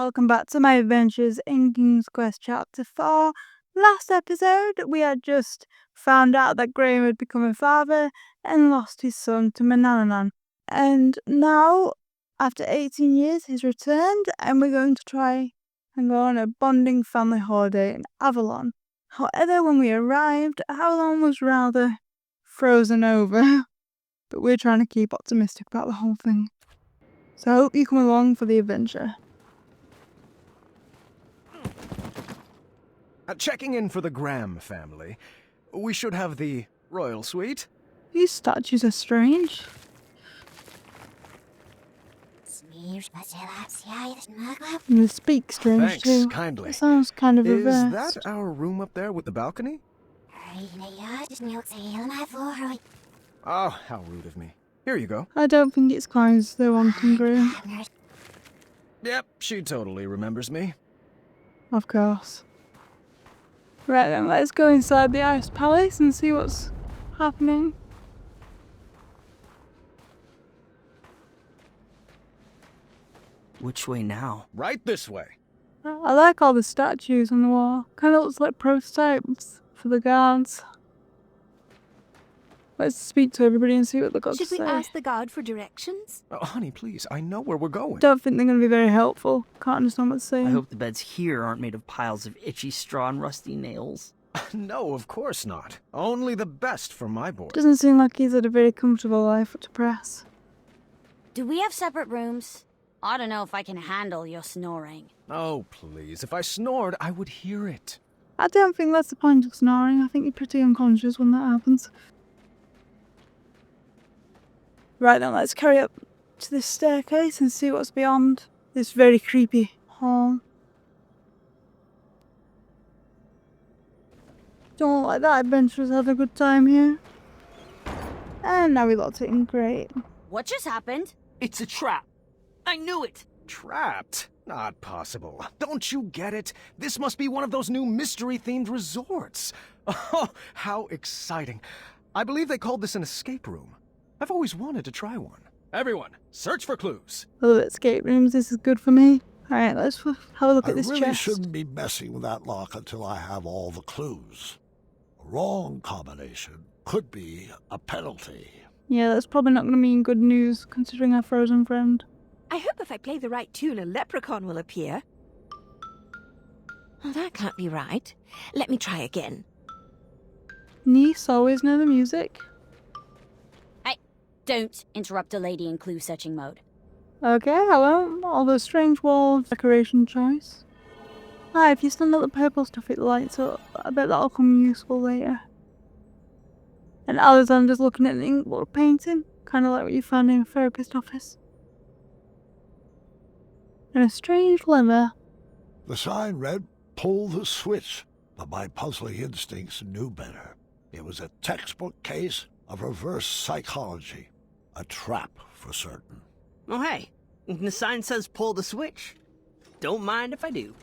welcome back to my adventures in King's Quest Chapter 4. Last episode, we had just found out that Graham had become a father and lost his son to Manananan. And now, after 18 years, he's returned and we're going to try and go on a bonding family holiday in Avalon. However, when we arrived, Avalon was rather frozen over, but we're trying to keep optimistic about the whole thing. So I hope you come along for the adventure. Checking in for the Graham family. We should have the royal suite. These statues are strange. And they speak strange Thanks, too. kindly. It sounds kind of Is reversed. that our room up there with the balcony? Oh, how rude of me. Here you go. I don't think it's kind as they're wanting Graham. Yep, she totally remembers me. Of course. Right then, let's go inside the Ice Palace and see what's happening. Which way now? Right this way. I like all the statues on the wall. Kind of looks like prototypes for the guards. Let's speak to everybody and see what they've got to say. Should we ask the guard for directions? Oh, honey, please, I know where we're going. Don't think they're going to be very helpful. Can't understand what they're saying. I hope the beds here aren't made of piles of itchy straw and rusty nails. No, of course not. Only the best for my boy. Doesn't seem like he's had a very comfortable life to press. Do we have separate rooms? I don't know if I can handle your snoring. Oh, please, if I snored, I would hear it. I don't think that's the point of snoring. I think you're pretty unconscious when that happens. Right then, let's carry up to this staircase and see what's beyond this very creepy hall. Don't look like that adventurer's had a good time here. And now we locked it in. Great. What just happened? It's a trap. I knew it. Trapped? Not possible. Don't you get it? This must be one of those new mystery-themed resorts. Oh, how exciting. I believe they called this an escape room. I've always wanted to try one. Everyone, search for clues. I love escape rooms. This is good for me. Alright, let's have a look at this chest. I really chest. shouldn't be messing with that lock until I have all the clues. A wrong combination could be a penalty. Yeah, that's probably not going to mean good news, considering our frozen friend. I hope if I play the right tune, a leprechaun will appear. Oh, that can't be right. Let me try again. Niece always know the music. Don't interrupt a lady in clue searching mode. Okay, hello. All those strange walls, decoration choice. Hi, if you stand at the purple stuff, it lights up. I bet that'll come useful later. And Alexander's looking at an inkblock painting, kind of like what you found in a therapist office. And a strange lever. The sign read, "Pull the switch," but my puzzling instincts knew better. It was a textbook case of reverse psychology. A trap, for certain. Oh, hey. The sign says pull the switch. Don't mind if I do.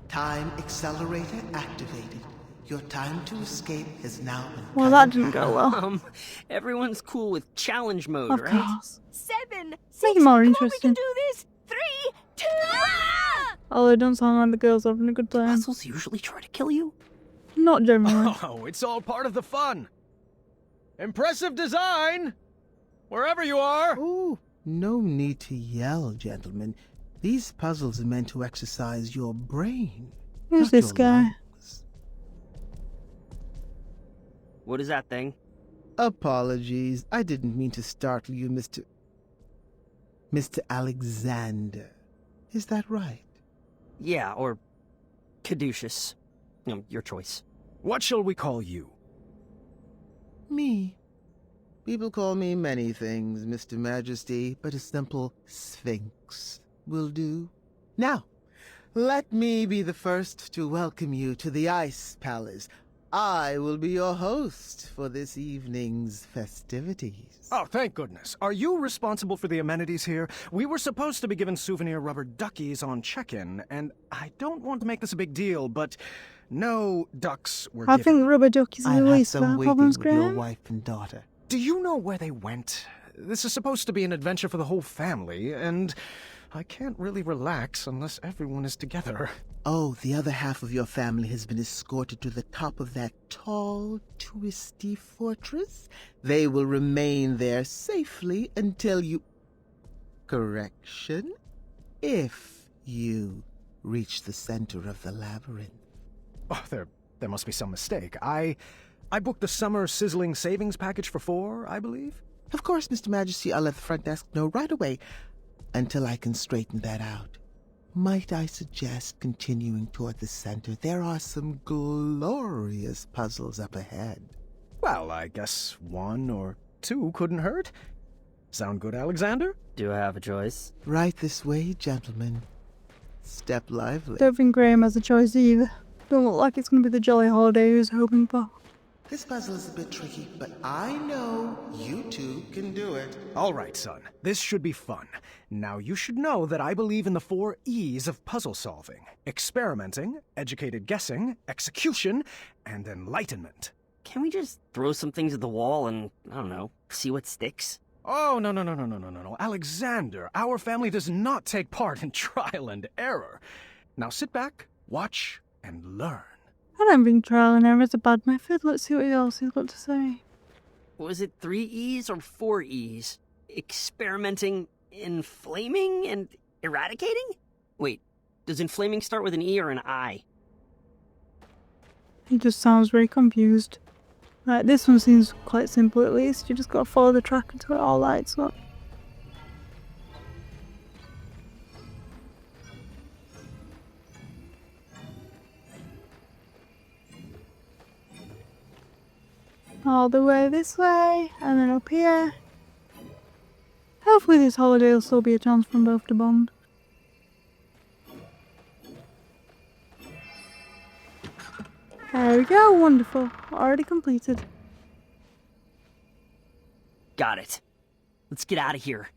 Time accelerator activated. Your time to escape has now been... Well, that didn't go well. Everyone's cool with challenge mode, Of right? course. 7, 6, Make it more come on, we interesting. can do this! 3, 2... Ah! Although it don't sound like the girls are having a good time. Puzzles usually try to kill you. Not generally. Oh, it's all part of the fun. Impressive design! Wherever you are! Oh, no need to yell, gentlemen. These puzzles are meant to exercise your brain. Who's not this your guy? lungs. What is that thing? Apologies. I didn't mean to startle you, Mr. Alexander. Is that right? Yeah, or caduceus. Your choice. What shall we call you? Me. People call me many things, Mr. Majesty, but a simple Sphinx will do. Now, let me be the first to welcome you to the Ice Palace. I will be your host for this evening's festivities. Oh, thank goodness. Are you responsible for the amenities here? We were supposed to be given souvenir rubber duckies on check-in, and I don't want to make this a big deal, but no ducks were given. I think rubber duckies are I the have least of some our waiting problems, with your Graham. wife and daughter. Do you know where they went? This is supposed to be an adventure for the whole family, and I can't really relax unless everyone is together. Oh, the other half of your family has been escorted to the top of that tall, twisty fortress. They will remain there safely until you... Correction? If you reach the center of the labyrinth. Oh, there must be some mistake. I booked the summer sizzling savings package for 4, I believe. Of course, Mr. Majesty, I'll let the front desk know right away until I can straighten that out. Might I suggest continuing toward the center? There are some glorious puzzles up ahead. Well, I guess 1 or 2 couldn't hurt. Sound good, Alexander? Do I have a choice? Right this way, gentlemen. Step lively. Don't think Graham has a choice either. Don't look like it's going to be the jolly holiday he was hoping for. This puzzle is a bit tricky, but I know you two can do it. All right, son. This should be fun. Now, you should know that I believe in the 4 E's of puzzle solving. Experimenting, educated guessing, execution, and enlightenment. Can we just throw some things at the wall and, I don't know, see what sticks? Oh, no. Alexander, our family does not take part in trial and error. Now sit back, watch, and learn. I don't think trial and error is a bad method. Let's see what else he's got to say. Was it 3 E's or 4 E's? Experimenting, inflaming, and eradicating? Wait, does inflaming start with an E or an I? He just sounds very confused. Right, this one seems quite simple at least. You just gotta follow the track until it all lights up. All the way this way, and then up here. Hopefully this holiday will still be a chance for them both to bond. There we go, wonderful. Already completed. Got it. Let's get out of here.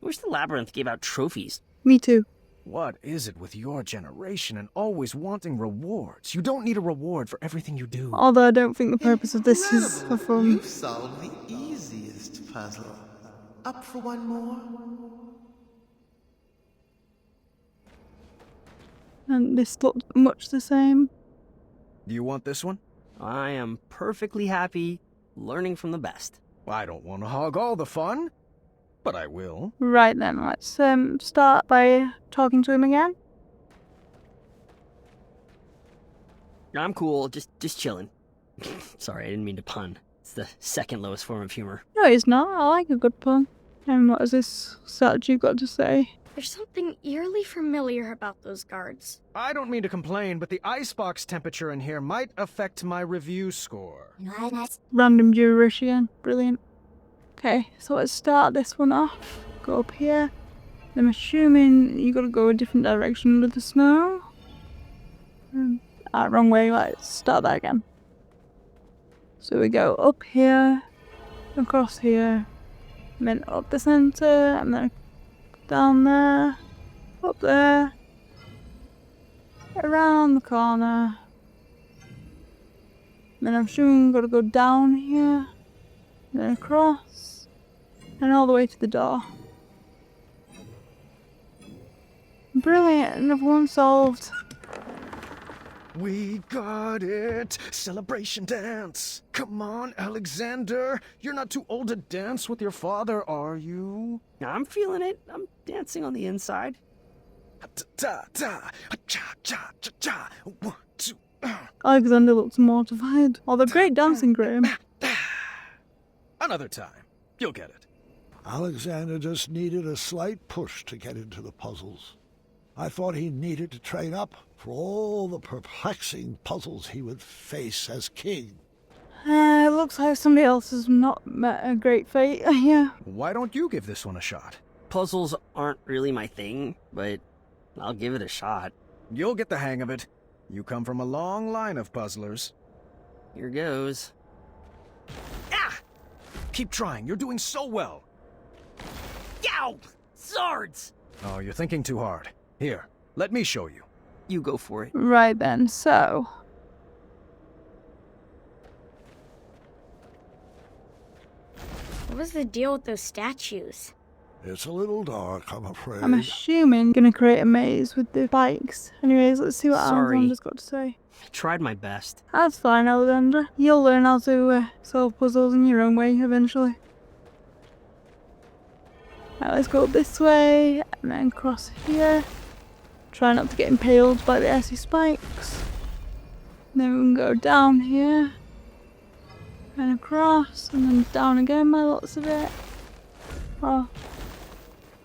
I wish the labyrinth gave out trophies. Me too. What is it with your generation and always wanting rewards? You don't need a reward for everything you do. Although I don't think the purpose of this is for fun. You've solved the easiest puzzle. Up for one more? And this looked much the same. Do you want this one? I am perfectly happy learning from the best. I don't want to hog all the fun, but I will. Right then, let's start by talking to him again. I'm cool, just chilling. Sorry, I didn't mean to pun. It's the second lowest form of humor. No, he's not. I like a good pun. And what has this statue got to say? There's something eerily familiar about those guards. I don't mean to complain, but the icebox temperature in here might affect my review score. Random gibberish again. Brilliant. Okay, so let's start this one off. Go up here. I'm assuming you gotta go a different direction under the snow. Wrong way. Let's start that again. So we go up here, across here, and then up the center, and then down there, up there, around the corner. Then I'm assuming we've got to go down here, then across, and all the way to the door. Brilliant, another one solved. We got it! Celebration dance! Come on, Alexander! You're not too old to dance with your father, are you? I'm feeling it. I'm dancing on the inside. Cha-cha-cha-cha! 1, 2... Alexander looks mortified. Although great dancing, Graham. Another time. You'll get it. Alexander just needed a slight push to get into the puzzles. I thought he needed to train up for all the perplexing puzzles he would face as king. It looks like somebody else has not met a great fate. Yeah. Why don't you give this one a shot? Puzzles aren't really my thing, but I'll give it a shot. You'll get the hang of it. You come from a long line of puzzlers. Here goes. Ah! Keep trying. You're doing so well. Yow! Swords! Oh, you're thinking too hard. Here, let me show you. You go for it. Right then, so. What was the deal with those statues? It's a little dark, I'm afraid. I'm assuming gonna create a maze with the bikes. Anyways, let's see what Sorry. Alexander's got to say. I tried my best. That's fine, Alexander. You'll learn how to solve puzzles in your own way eventually. Right, let's go this way and then cross here. Try not to get impaled by the icy spikes. Then we can go down here and across and then down again by lots of it. Oh,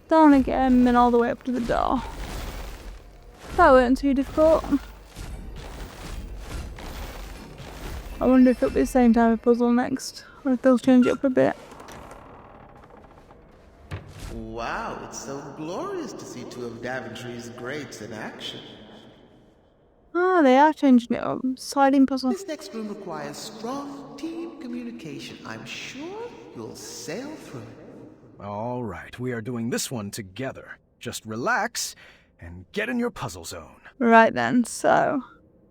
down again and then all the way up to the door. That wasn't too difficult. I wonder if it'll be the same type of puzzle next, or if they'll change it up a bit. Wow, it's so glorious to see two of Daventry's greats in action. Oh, they are changing it up. Sliding puzzle. This next room requires strong team communication. I'm sure you'll sail through it. All right, we are doing this one together. Just relax and get in your puzzle zone. Right then, so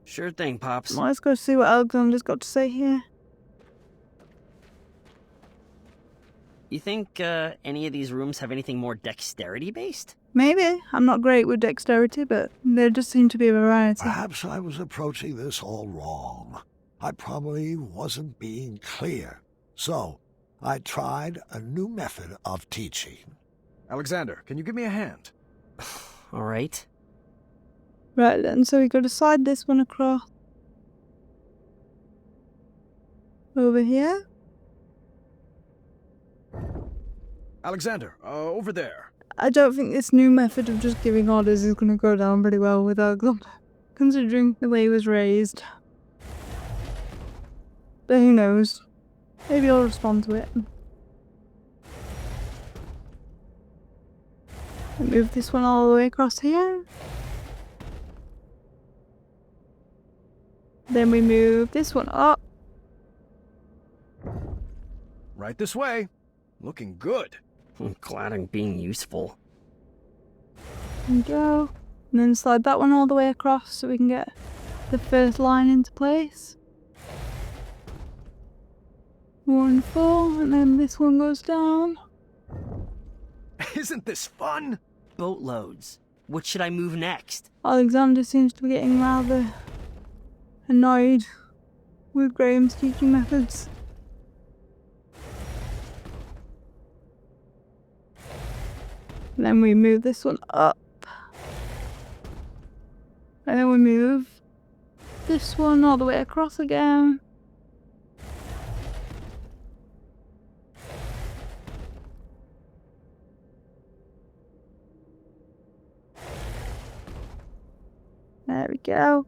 Sure thing, Pops. let's go see what Alexander's got to say here. You think any of these rooms have anything more dexterity-based? Maybe. I'm not great with dexterity, but there does seem to be a variety. Perhaps I was approaching this all wrong. I probably wasn't being clear. So, I tried a new method of teaching. Alexander, can you give me a hand? All right. Right then, so we got to slide this one across. Over here. Alexander, over there. I don't think this new method of just giving orders is going to go down pretty well with Alexander, considering the way he was raised. But who knows? Maybe I'll respond to it. Move this one all the way across here. Then we move this one up. Right this way. Looking good. I'm glad I'm being useful. There we go. And then slide that one all the way across so we can get the first line into place. Wonderful. And then this one goes down. Isn't this fun? Boatloads. What should I move next? Alexander seems to be getting rather annoyed with Graham's teaching methods. And then we move this one up. And then we move this one all the way across again. There we go.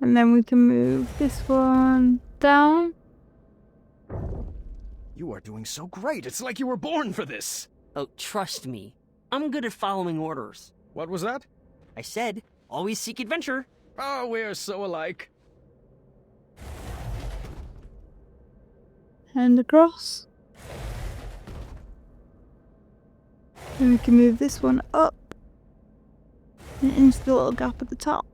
And then we can move this one down. You are doing so great. It's like you were born for this. Oh, trust me. I'm good at following orders. What was that? I said, always seek adventure. Oh, we're so alike. And across. Then we can move this one up. And into the little gap at the top.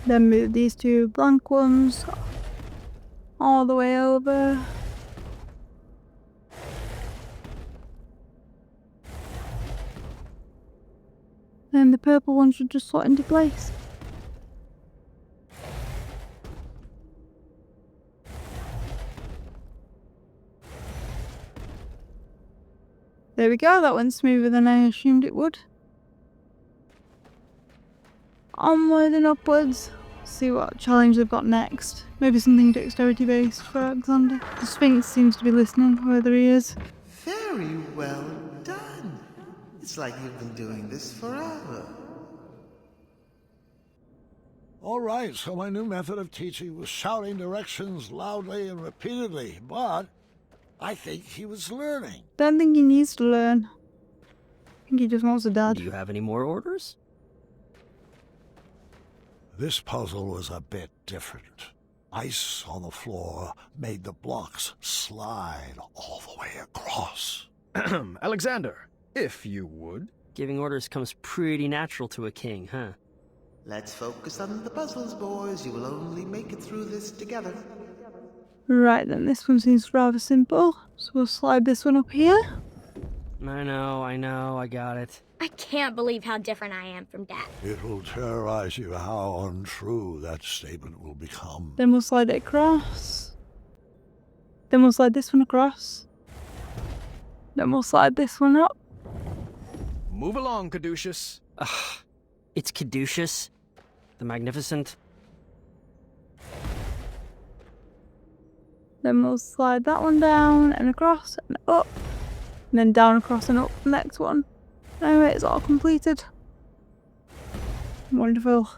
Then move these two blank ones all the way over. Then the purple one should just slot into place. There we go, that went smoother than I assumed it would. Onward and upwards. See what challenge they've got next. Maybe something dexterity based for Alexander. The Sphinx seems to be listening, whether he is. Very well done. It's like you've been doing this forever. All right, so my new method of teaching was shouting directions loudly and repeatedly, but I think he was learning. Don't think he needs to learn. I think he just wants a dad. Do you have any more orders? This puzzle was a bit different. Ice on the floor made the blocks slide all the way across. Alexander, if you would. Giving orders comes pretty natural to a king, huh? Let's focus on the puzzles, boys. You will only make it through this together. Right then, this one seems rather simple. So we'll slide this one up here. I know, I got it. I can't believe how different I am from Dad. It will terrorize you how untrue that statement will become. Then we'll slide it across. Then we'll slide this one across. Then we'll slide this one up. Move along, Caduceus. It's Caduceus, the Magnificent. Then we'll slide that one down and across and up. And then down, across and up the next one. Anyway, it's all completed. Wonderful.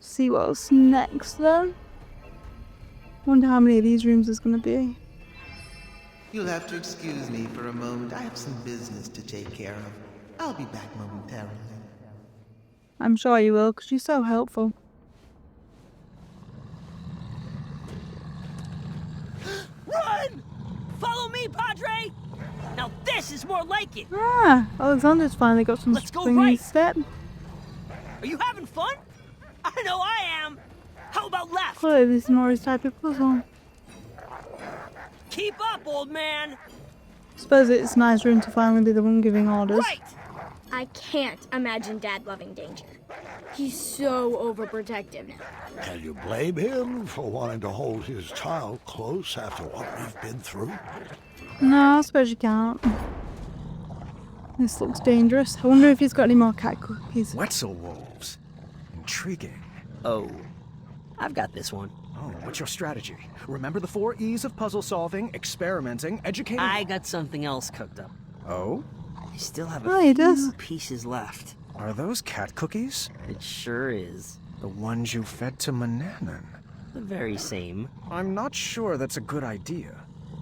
See what's next then. Wonder how many of these rooms there's going to be. You'll have to excuse me for a moment. I have some business to take care of. I'll be back momentarily. I'm sure you will, because you're so helpful. Run! Follow me, Padre! Now this is more like it! Ah, Alexander's finally got some Let's go springy right. step. Are you having fun? I know I am! How about left? Clearly this is more his type of puzzle. Keep up, old man! Suppose it's nice for him to finally be the one giving orders. Right! I can't imagine Dad loving danger. He's so overprotective now. Can you blame him for wanting to hold his child close after what we've been through? No, I suppose you can't. This looks dangerous. I wonder if he's got any more cat cookies. Wetzel wolves. Intriguing. Oh, I've got this one. Oh, what's your strategy? Remember the 4 E's of puzzle solving, experimenting, educating... I got something else cooked up. Oh? I still have Oh, a he few does. pieces left. Are those cat cookies? It sure is. The ones you fed to Mananan? The very same. I'm not sure that's a good idea.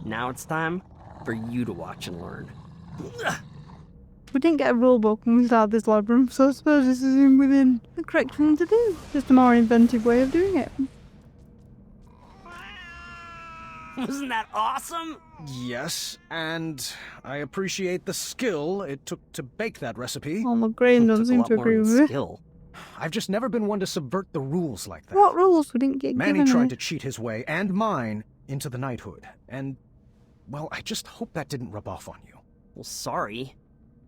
Now it's time for you to watch and learn. We didn't get a rule book when we started this labyrinth, so I suppose this is within the correct thing to do. Just a more inventive way of doing it. Wasn't that awesome? Yes, and I appreciate the skill it took to bake that recipe. Well, Graham doesn't Took a seem lot to more agree than with it. skill. I've just never been one to subvert the rules like that. What rules? We didn't get Manny given tried any. to cheat his way, and mine, into the knighthood. And, well, I just hope that didn't rub off on you. Well, sorry.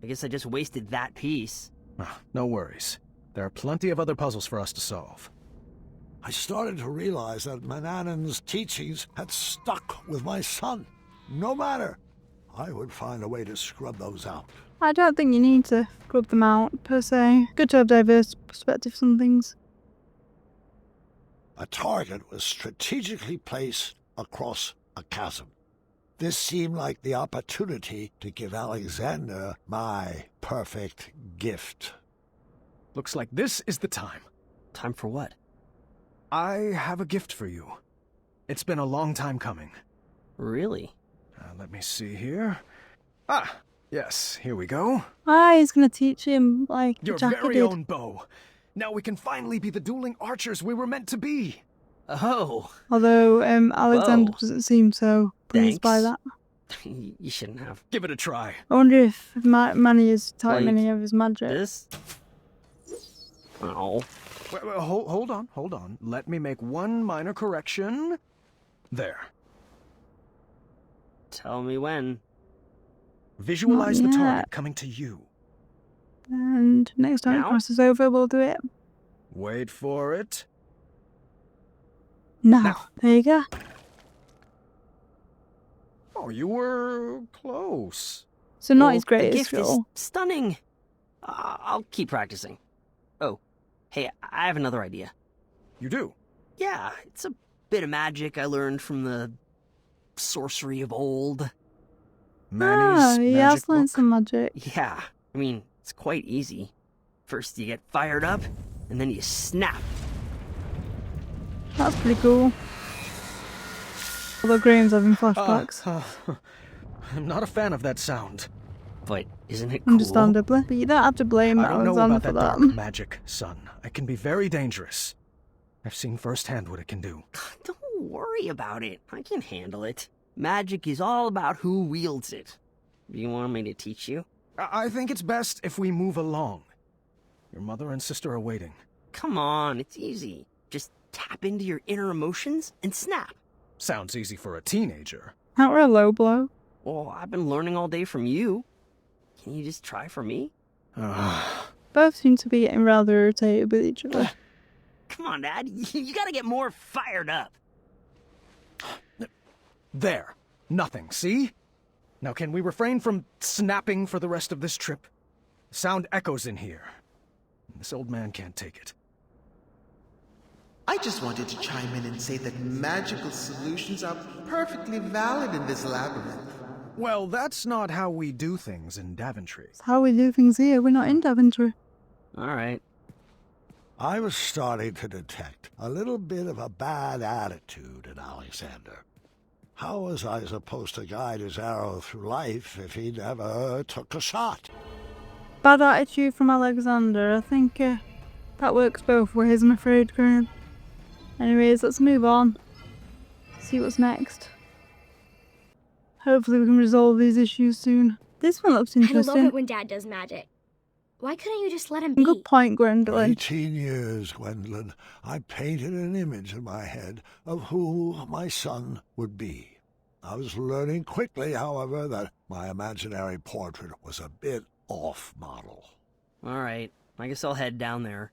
I guess I just wasted that piece. No worries. There are plenty of other puzzles for us to solve. I started to realize that Manannan's teachings had stuck with my son. No matter. I would find a way to scrub those out. I don't think you need to scrub them out, per se. Good to have diverse perspectives on things. A target was strategically placed across a chasm. This seemed like the opportunity to give Alexander my perfect gift. Looks like this is the time. Time for what? I have a gift for you. It's been a long time coming. Really? Let me see here. Ah, yes, here we go. He's gonna teach him, like, Your Jackie very did. own bow. Now we can finally be the dueling archers we were meant to be. Oh. Although, Alexander Whoa. doesn't seem so pleased by that. Thanks. You shouldn't have. Give it a try. I wonder if Manny has taught him Like any of his magic. This? Oh. Wait, hold on. Let me make one minor correction. There. Tell me when. Visualize the Not target yet. coming to you. And next time it Now? crosses over, we'll do it. Wait for it. Now. There you go. Oh, you were close. So not Well, his the greatest gift is skill. stunning. I'll keep practicing. Oh, hey, I have another idea. You do. Yeah, it's a bit of magic I learned from the sorcery of old. Manny's He magic has learned book. some magic. Yeah, I mean, it's quite easy. First you get fired up, and then you snap. That's pretty cool. Although Graham's having flashbacks. I'm not a fan of that sound. But isn't it cool? Understandably. But you don't have to blame I don't know Alexander about for that that. dark magic, son. It can be very dangerous. I've seen firsthand what it can do. Don't worry about it. I can handle it. Magic is all about who wields it. Do you want me to teach you? I think it's best if we move along. Your mother and sister are waiting. Come on, it's easy. Just tap into your inner emotions and snap. Sounds easy for a teenager. Not a low blow. Well, I've been learning all day from you. Can you just try for me? Both seem to be getting rather irritated with each other. Come on, Dad. You gotta get more fired up. There. Nothing, see? Now can we refrain from snapping for the rest of this trip? Sound echoes in here. This old man can't take it. I just wanted to chime in and say that magical solutions are perfectly valid in this labyrinth. Well, that's not how we do things in Daventry. It's how we do things here. We're not in Daventry. Alright. I was starting to detect a little bit of a bad attitude in Alexander. How was I supposed to guide his arrow through life if he never took a shot? Bad attitude from Alexander. I think that works both ways, I'm afraid, Graham. Anyways, let's move on. See what's next. Hopefully we can resolve these issues soon. This one looks I love interesting. it when Dad does magic. Why couldn't you just let him be? Good point, Gwendolyn. 18 years, Gwendolyn. I painted an image in my head of who my son would be. I was learning quickly, however, that my imaginary portrait was a bit off-model. Alright. I guess I'll head down there.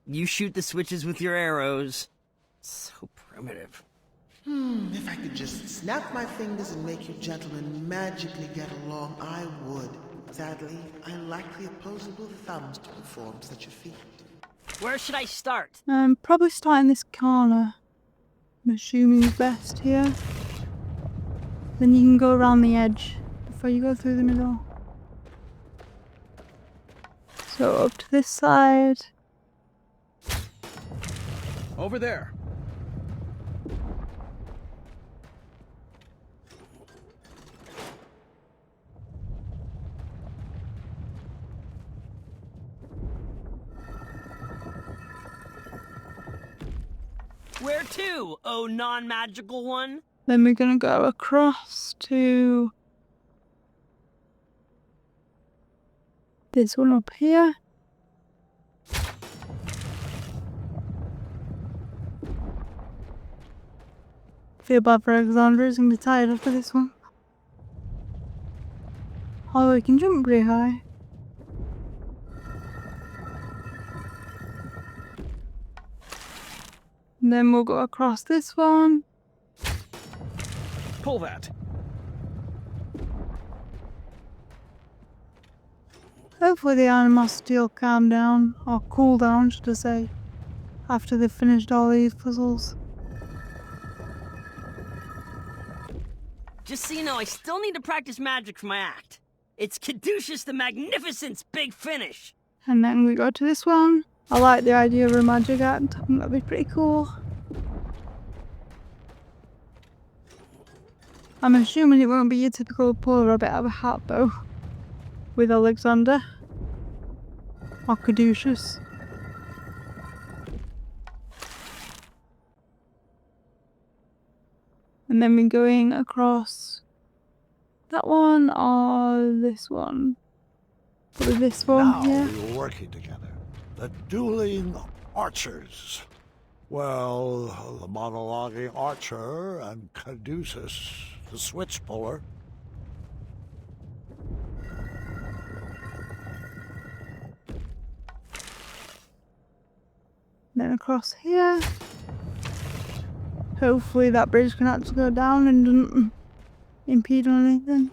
You shoot the switches with your arrows. So primitive. If I could just snap my fingers and make you gentlemen magically get along, I would. Sadly, I lack the opposable thumbs to perform such a feat. Where should I start? Probably start in this corner. I'm assuming is best here. Then you can go around the edge before you go through the middle. So up to this side. Over there. Where to, oh non-magical one? Then we're gonna go across to this one up here. Feel bad for Alexander, he's gonna be tired after this one. Although he can jump pretty high. And then we'll go across this one. Pull that. Hopefully the animosity will calm down, or cool down, should I say, after they've finished all these puzzles. Just so you know, I still need to practice magic for my act. It's Caduceus the Magnificent's big finish. And then we go to this one. I like the idea of a magic act. I think that'd be pretty cool. I'm assuming it won't be your typical pull a rabbit out of a hat though. With Alexander. Or Caduceus. And then we're going across that one or this one. Probably this one Now here. we were working together. The dueling archers. Well, the monologuing archer and Caduceus, the switch puller. Then across here. Hopefully that bridge can actually go down and doesn't impede on anything.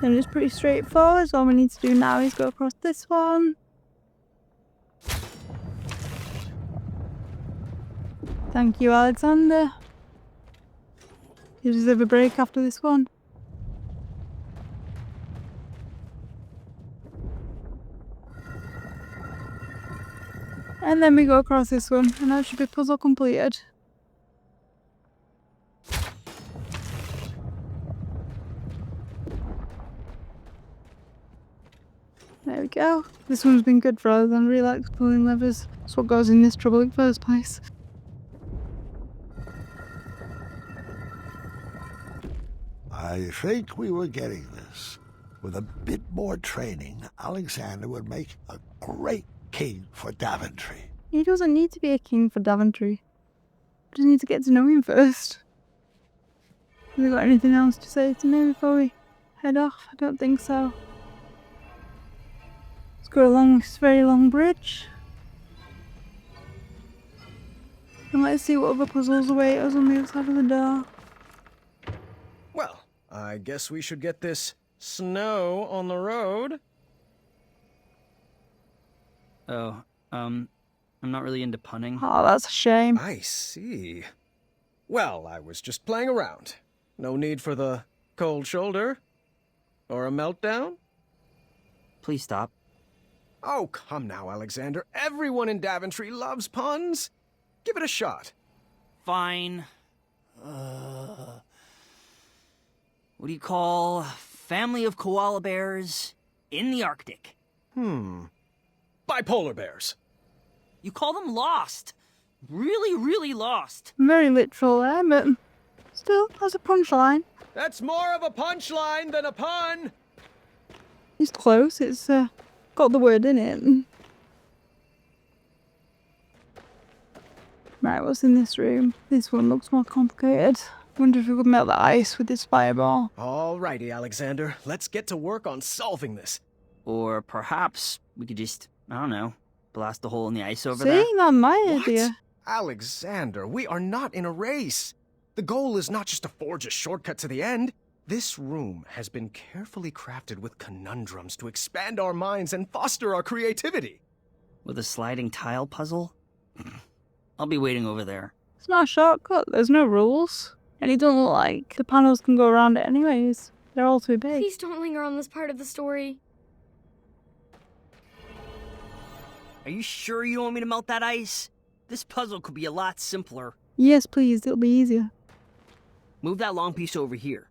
And it's pretty straightforward, so all we need to do now is go across this one. Thank you, Alexander. You deserve a break after this one. And then we go across this one, and that should be puzzle completed. There we go. This one's been good for us, and really likes pulling levers. That's what goes in this trouble in the first place. I think we were getting this. With a bit more training, Alexander would make a great king for Daventry. He doesn't need to be a king for Daventry. We just need to get to know him first. Have you got anything else to say to me before we head off? I don't think so. Let's go along this very long bridge. And let's see what other puzzles await us on the other side of the door. Well, I guess we should get this snow on the road. Oh, I'm not really into punning. Oh, that's a shame. I see. Well, I was just playing around. No need for the cold shoulder. Or a meltdown? Please stop. Oh, come now, Alexander. Everyone in Daventry loves puns. Give it a shot. Fine. What do you call family of koala bears in the Arctic? Bipolar bears. You call them lost. Really, really lost. Very literal there, but still, that's a punchline. That's more of a punchline than a pun. It's close, it's got the word in it. Right, what's in this room? This one looks more complicated. Wonder if we could melt the ice with this fireball. Alrighty, Alexander. Let's get to work on solving this. Or perhaps we could just, I don't know, blast a hole in the ice over See, there. that's my What? idea. Alexander, we are not in a race. The goal is not just to forge a shortcut to the end. This room has been carefully crafted with conundrums to expand our minds and foster our creativity. With a sliding tile puzzle? I'll be waiting over there. It's not a shortcut, there's no rules. And it doesn't look like the panels can go around it anyways. They're all too big. Please don't linger on this part of the story. Are you sure you want me to melt that ice? This puzzle could be a lot simpler. Yes, please, it'll be easier. Move that long piece over here.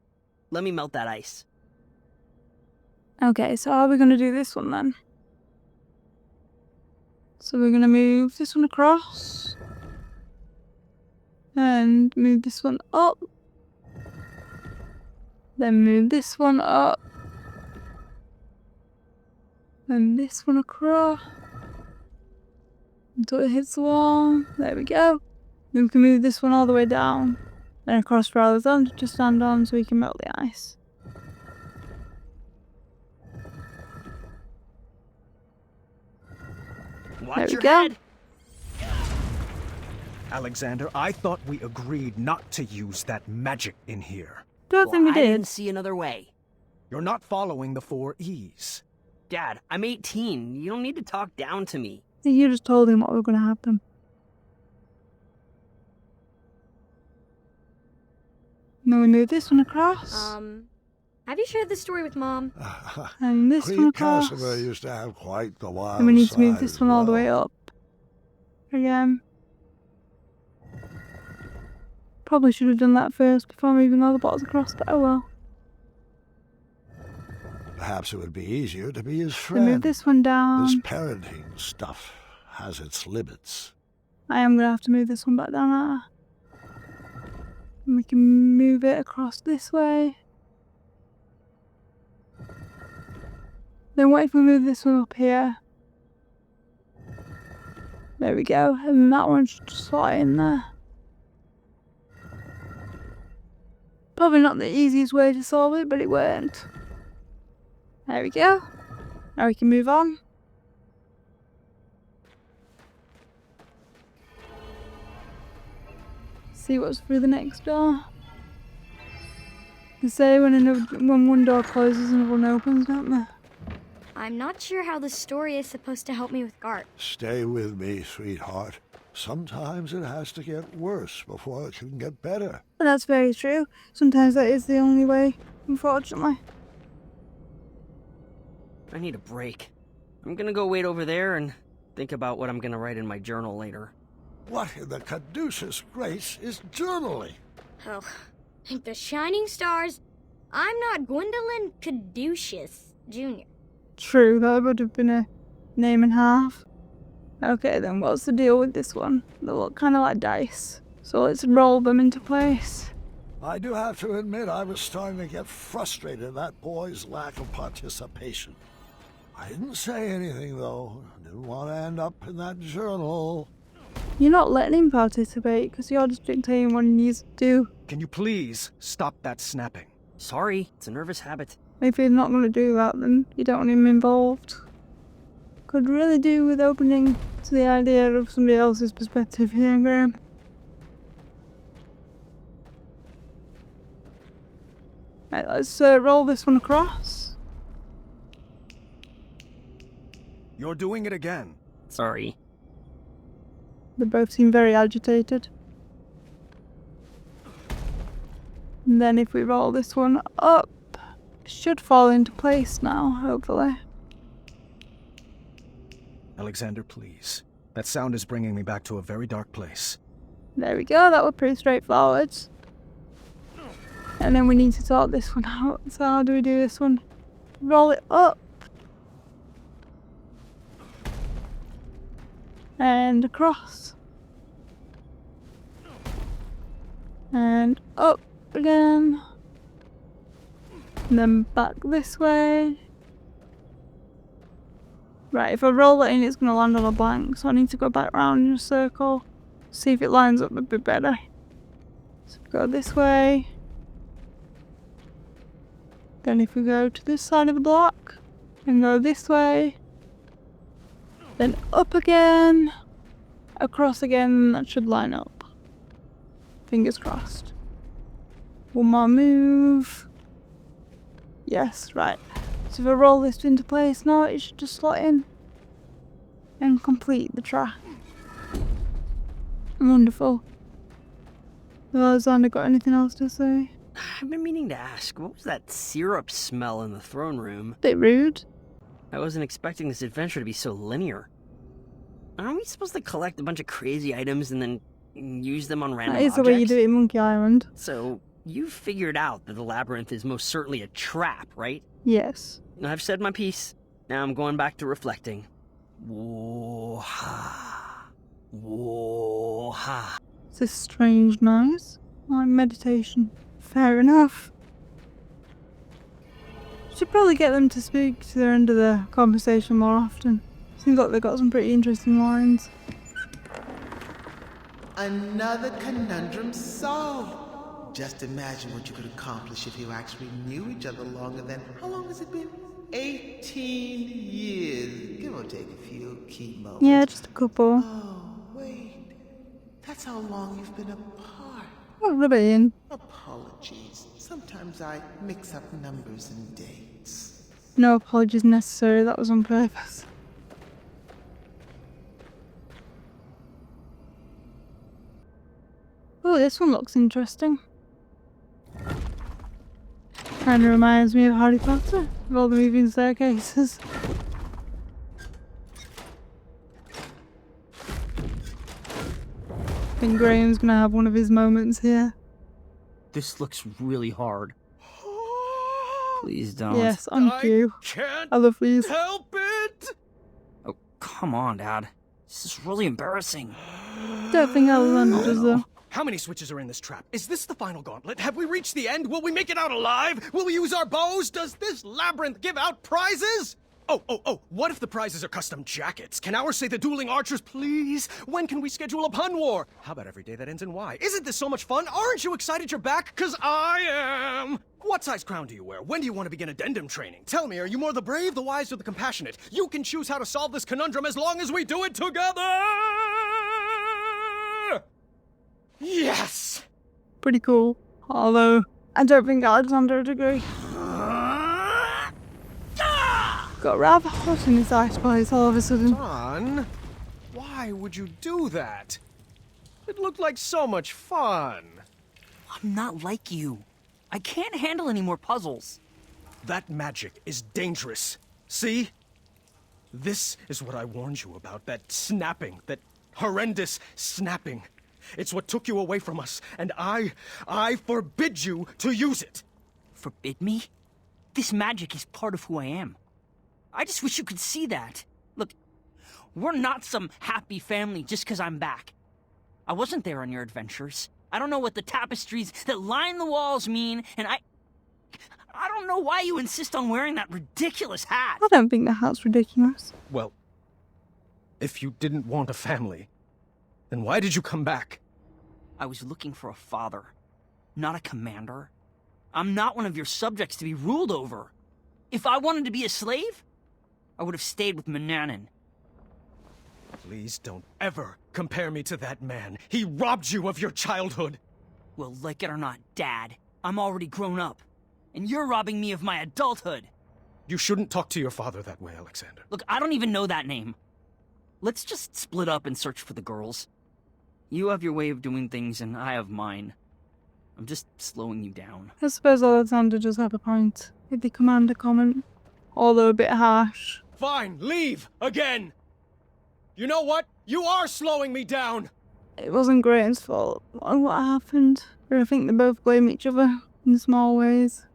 Let me melt that ice. Okay, so how are we going to do this one then? So we're going to move this one across. And move this one up. Then move this one up. Then this one across. Until it hits the wall. There we go. Then we can move this one all the way down. Then across for Alexander to stand on so we can melt the ice. Watch There we your go. head. Alexander, I thought we agreed not to use that magic in here. Don't think we I did. didn't see another way. You're not following the 4 E's. Dad, I'm 18. You don't need to talk down to me. You just told him what we were going to happen. Then we move this one across. Have you shared this story with Mom? And this one Queen across. Casimir used to have quite the wild And we need to move side this as one all the well. way up. Again. Probably should have done that first before moving all the bottles across, but oh well. Perhaps it would be easier to be his So friend. move this one down. This parenting stuff has its limits. I am going to have to move this one back down there. And we can move it across this way. Then what if we move this one up here? There we go. And that one should just slot in there. Probably not the easiest way to solve it, but it worked. There we go. Now we can move on. See what's through the next door. They say when one door closes, another one opens, don't they? I'm not sure how the story is supposed to help me with Gart. Stay with me, sweetheart. Sometimes it has to get worse before it can get better. And that's very true. Sometimes that is the only way, unfortunately. I need a break. I'm gonna go wait over there and think about what I'm gonna write in my journal later. What in the caduceus grace is journaling? Oh, like the shining stars. I'm not Gwendolyn Caduceus Jr. True, that would have been a name and a half. Okay, then what's the deal with this one? They look kind of like dice. So let's roll them into place. I do have to admit I was starting to get frustrated at that boy's lack of participation. I didn't say anything, though. Didn't want to end up in that journal. You're not letting him participate because you're just dictating what he needs to do. Can you please stop that snapping? Sorry, it's a nervous habit. If he's not going to do that, then you don't want him involved. Could really do with opening to the idea of somebody else's perspective here, Graham. Right, let's roll this one across. You're doing it again. Sorry. They both seem very agitated. And then if we roll this one up, it should fall into place now, hopefully. Alexander, please. That sound is bringing me back to a very dark place. There we go, that was pretty straightforward. And then we need to sort this one out. So how do we do this one? Roll it up. And across. And up again. And then back this way. Right, if I roll it in, it's going to land on a blank. So I need to go back round in a circle. See if it lines up a bit better. So go this way. Then if we go to this side of the block. And go this way. Then up again. Across again, that should line up. Fingers crossed. One more move. Yes, right. So if I roll this into place now, it should just slot in and complete the track. Wonderful. Has Alexander got anything else to say? I've been meaning to ask, what was that syrup smell in the throne room? Bit rude. I wasn't expecting this adventure to be so linear. Aren't we supposed to collect a bunch of crazy items and then use them on random That is objects? the way you do it in Monkey Island. So, you figured out that the labyrinth is most certainly a trap, right? Yes. I've said my piece. Now I'm going back to reflecting. Whoa-ha. Whoa-ha. It's a strange noise. Like meditation. Fair enough. Should probably get them to speak to their end of the conversation more often. Seems like they've got some pretty interesting lines. Another conundrum solved. Just imagine what you could accomplish if you actually knew each other longer than, how long has it been? 18 years, give or take a few key moments. Yeah, just a couple. Oh, wait. That's how long you've been apart. Oh, rub it in. Apologies. Sometimes I mix up numbers and dates. No apologies necessary, that was on purpose. Oh, this one looks interesting. Kinda reminds me of Harry Potter, with all the moving staircases. I think Graham's gonna have one of his moments here. This looks really hard. Please don't. Yes, on cue. Can't I love these. help it! Oh, come on, Dad. This is really embarrassing. Don't think Avalon does though. How many switches are in this trap? Is this the final gauntlet? Have we reached the end? Will we make it out alive? Will we use our bows? Does this labyrinth give out prizes? Oh, what if the prizes are custom jackets? Can ours say the dueling archers, please? When can we schedule a pun war? How about every day that ends in Y? Isn't this so much fun? Aren't you excited you're back? 'Cause I am! What size crown do you wear? When do you want to begin addendum training? Tell me, are you more the brave, the wise, or the compassionate? You can choose how to solve this conundrum as long as we do it together! Yes! Pretty cool. Although, I don't think Alexander would agree. Got rather hot in his ice place all of a sudden. Son, why would you do that? It looked like so much fun. I'm not like you. I can't handle any more puzzles. That magic is dangerous. See? This is what I warned you about, that snapping, that horrendous snapping. It's what took you away from us, and I forbid you to use it. Forbid me? This magic is part of who I am. I just wish you could see that. Look, we're not some happy family just because I'm back. I wasn't there on your adventures. I don't know what the tapestries that line the walls mean, and I don't know why you insist on wearing that ridiculous hat. I don't think the hat's ridiculous. Well, if you didn't want a family, then why did you come back? I was looking for a father, not a commander. I'm not one of your subjects to be ruled over. If I wanted to be a slave, I would have stayed with Manannan. Please don't ever compare me to that man. He robbed you of your childhood. Well, like it or not, Dad, I'm already grown up. And you're robbing me of my adulthood. You shouldn't talk to your father that way, Alexander. Look, I don't even know that name. Let's just split up and search for the girls. You have your way of doing things, and I have mine. I'm just slowing you down. I suppose Alexander does have a point with the commander comment, although a bit harsh. Fine, leave again. You know what? You are slowing me down. It wasn't Graham's fault on what happened, but I think they both blame each other in small ways.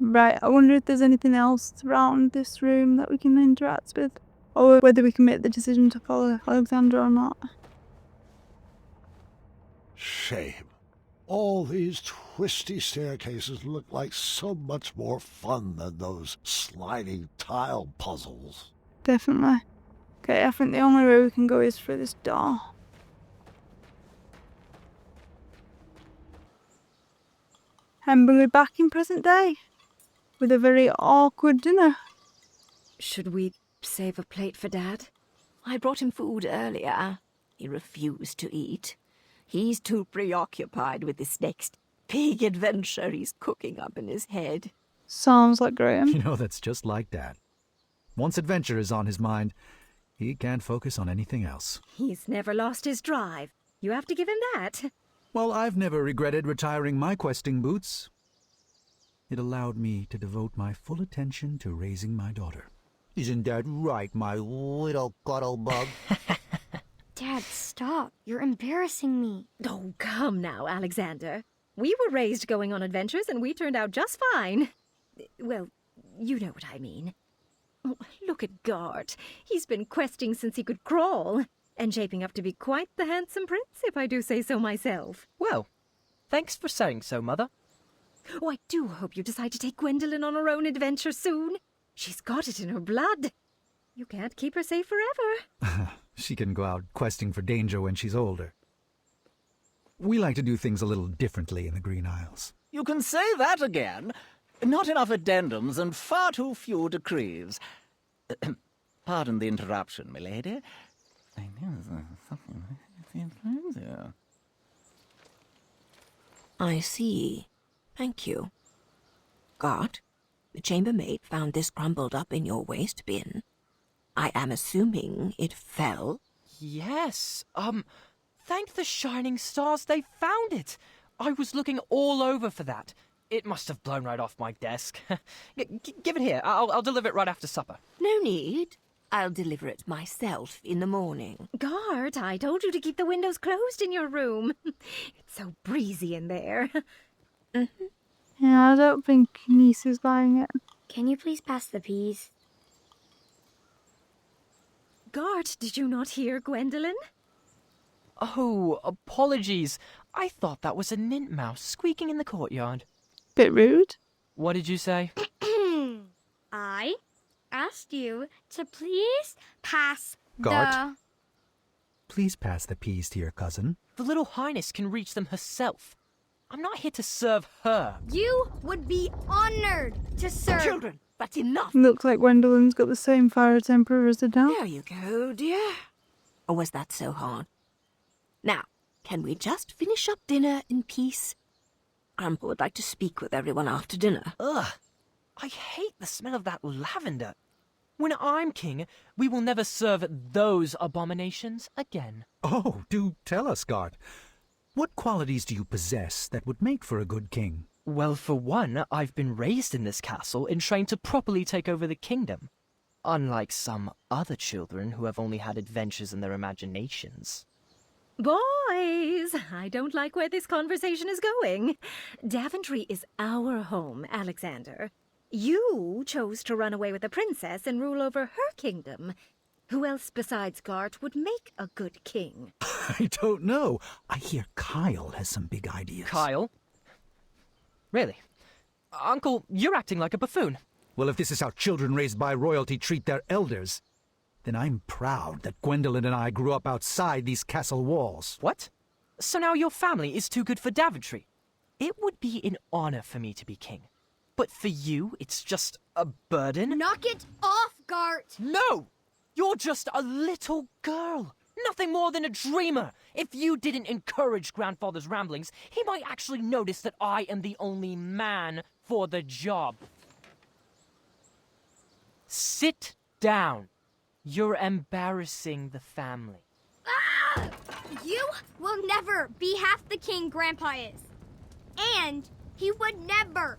Right, I wonder if there's anything else around this room that we can interact with, or whether we can make the decision to follow Alexander or not. Shame. All these twisty staircases look like so much more fun than those sliding tile puzzles. Definitely. Okay, I think the only way we can go is through this door. And we're back in present day, with a very awkward dinner. Should we save a plate for Dad? I brought him food earlier. He refused to eat. He's too preoccupied with this next big adventure he's cooking up in his head. Sounds like Graham. You know, that's just like Dad. Once adventure is on his mind, he can't focus on anything else. He's never lost his drive. You have to give him that. Well, I've never regretted retiring my questing boots. It allowed me to devote my full attention to raising my daughter. Isn't that right, my little cuddlebug? Dad, stop. You're embarrassing me. Oh, come now, Alexander. We were raised going on adventures and we turned out just fine. Well, you know what I mean. Oh, look at Gart. He's been questing since he could crawl, and shaping up to be quite the handsome prince, if I do say so myself. Well, thanks for saying so, Mother. Oh, I do hope you decide to take Gwendolyn on her own adventure soon. She's got it in her blood. You can't keep her safe forever. She can go out questing for danger when she's older. We like to do things a little differently in the Green Isles. You can say that again. Not enough addendums and far too few decrees. Pardon the interruption, milady. I knew there was something there. I see. Thank you. Gart, the chambermaid found this crumbled up in your waste bin. I am assuming it fell. Yes, thank the shining stars they found it. I was looking all over for that. It must have blown right off my desk. Give it here. I'll deliver it right after supper. No need. I'll deliver it myself in the morning. Gart, I told you to keep the windows closed in your room. It's so breezy in there. Yeah, I don't think niece is buying it. Can you please pass the peas? Gart, did you not hear Gwendolyn? Oh, apologies. I thought that was a nint mouse squeaking in the courtyard. Bit rude. What did you say? I asked you to please pass Gart? Please pass the peas to your cousin. The little highness can reach them herself. I'm not here to serve her. You would be honored to serve. Children, that's enough. Looks like Gwendolyn's got the same fire temper as Adele. There you go, dear. Or was that so hard? Now, can we just finish up dinner in peace? Grandpa would like to speak with everyone after dinner. Ugh, I hate the smell of that lavender. When I'm king, we will never serve those abominations again. Oh, do tell us, Gart. What qualities do you possess that would make for a good king? Well, for one, I've been raised in this castle and trained to properly take over the kingdom. Unlike some other children who have only had adventures in their imaginations. Boys, I don't like where this conversation is going. Daventry is our home, Alexander. You chose to run away with the princess and rule over her kingdom. Who else besides Gart would make a good king? I don't know. I hear Kyle has some big ideas. Kyle? Really? Uncle, you're acting like a buffoon. Well, if this is how children raised by royalty treat their elders, then I'm proud that Gwendolyn and I grew up outside these castle walls. What? So now your family is too good for Daventry? It would be an honor for me to be king. But for you, it's just a burden? Knock it off, Gart! No! You're just a little girl. Nothing more than a dreamer. If you didn't encourage Grandfather's ramblings, he might actually notice that I am the only man for the job. Sit down. You're embarrassing the family. Ah! You will never be half the king Grandpa is. And he would never,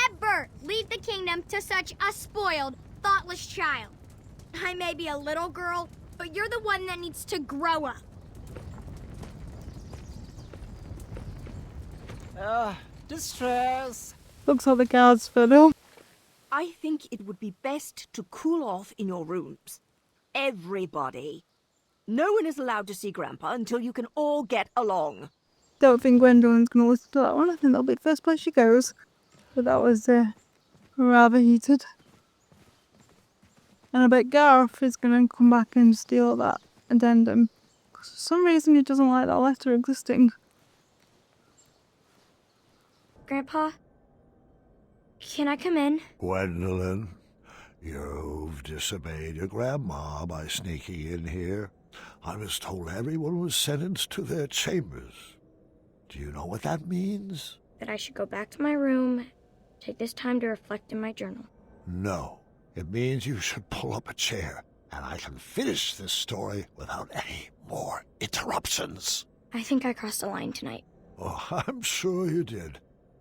ever leave the kingdom to such a spoiled, thoughtless child. I may be a little girl, but you're the one that needs to grow up. Distress. Looks like the guards fed up. I think it would be best to cool off in your rooms. Everybody. No one is allowed to see Grandpa until you can all get along. Don't think Gwendolyn's going to listen to that one. I think that'll be the first place she goes. But that was rather heated. And I bet Gareth is going to come back and steal that addendum. Because for some reason he doesn't like that letter existing. Grandpa, can I come in? Gwendolyn, you've disobeyed your grandma by sneaking in here. I was told everyone was sentenced to their chambers. Do you know what that means? That I should go back to my room, take this time to reflect in my journal. No. It means you should pull up a chair, and I can finish this story without any more interruptions. I think I crossed the line tonight. Oh, I'm sure you did.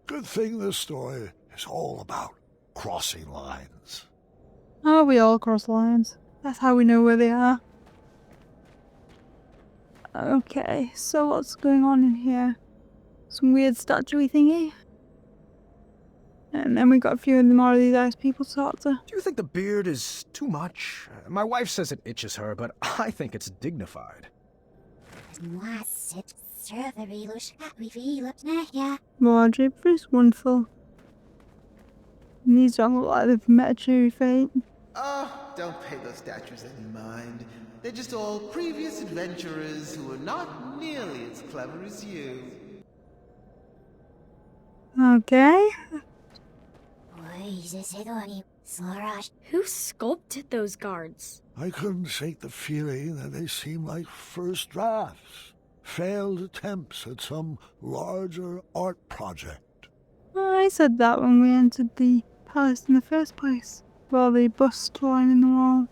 Good thing this story is all about crossing lines. Oh, we all cross lines. That's how we know where they are. Okay, so what's going on in here? Some weird statue-y thingy. And then we got a few more of these ice people to talk to. Do you think the beard is too much? My wife says it itches her, but I think it's dignified. More gibberish, wonderful. And these don't look like they've met a cheery fate. Oh, don't pay those statues any mind. They're just all previous adventurers who are not nearly as clever as you. Okay. Who sculpted those guards? I couldn't shake the feeling that they seem like first drafts. Failed attempts at some larger art project. I said that when we entered the palace in the first place. Well, the bust lining the wall.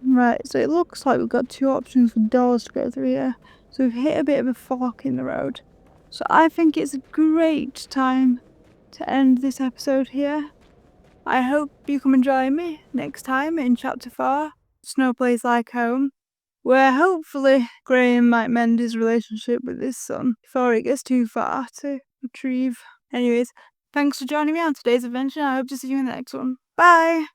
Right, so it looks like we've got two options for doors to go through here. So we've hit a bit of a fork in the road. So I think it's a great time to end this episode here. I hope you come and join me next time in Chapter 4, Snow Plays Like Home, where hopefully Graham might mend his relationship with his son before it gets too far to retrieve. Anyways, thanks for joining me on today's adventure. I hope to see you in the next one. Bye!